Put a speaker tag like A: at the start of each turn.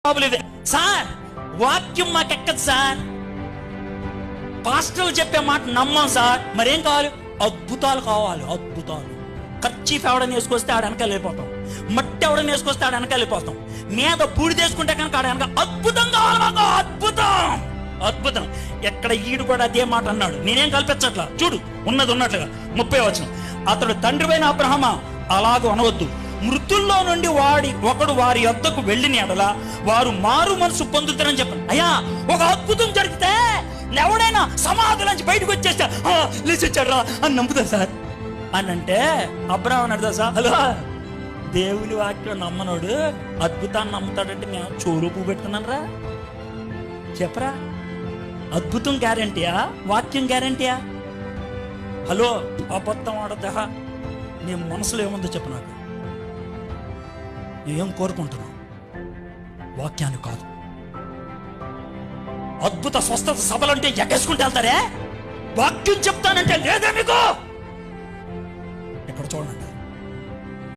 A: Sir వాక్యం మాకెక్కదు sir, పాస్టర్లు చెప్పే మాట నమ్మం సార్. మరేం కావాలి? అద్భుతాలు కావాలి. అద్భుతాలు. కర్చీఫ్ ఎవడని వేసుకొస్తే ఆడ వెనకాల వెళ్ళిపోతాం, మట్టి ఎవడని వేసుకొస్తే ఆడ వెనకాల వెళ్ళిపోతాం, మీద బూడిదేసుకుంటే కనుక ఆడ వెనక అద్భుతం కావాలి మాకు. అద్భుతం అద్భుతం. ఎక్కడ ఈడు కూడా అదే మాట అన్నాడు. నేనేం కల్పించట్లా, చూడు ఉన్నది ఉన్నట్లుగా 30వ వచనం. అతడు తండ్రివైన అబ్రహామా అలాగూ అనవద్దు, మృతుల్లో నుండి ఒకడు వారి యొద్దకు వెళ్ళిన ఎడల వారు మారు మనసు పొందుతారని చెప్పాను. అయ్యా, ఒక అద్భుతం జరిగితే ఎవడైనా సమాధులంచి బయటకు వచ్చేస్తా లేచొచ్చాడు రా అని నమ్ముతారు సార్ అని అంటే అబ్రహాం అన్నాడు సార్, హలో దేవుని వాక్యం నమ్మనోడు అద్భుతాన్ని నమ్ముతాడంటే మేము చోరూపు పెట్టుకున్నాను రా చెప్పరా. అద్భుతం గ్యారంటీయా? వాక్యం గ్యారంటీయా? హలో, అబద్ధం ఆడదా? నీ మనసులో ఏముందో చెప్పు నాకు. ఏం కోరుకుంటున్నావు? వాక్యాన్ని కాదు. అద్భుత స్వస్థత సభలంటే ఎగేసుకుంటూ వెళ్తారే, వాక్యం చెప్తానంటే లేదా మీకు? ఇక్కడ చూడండి,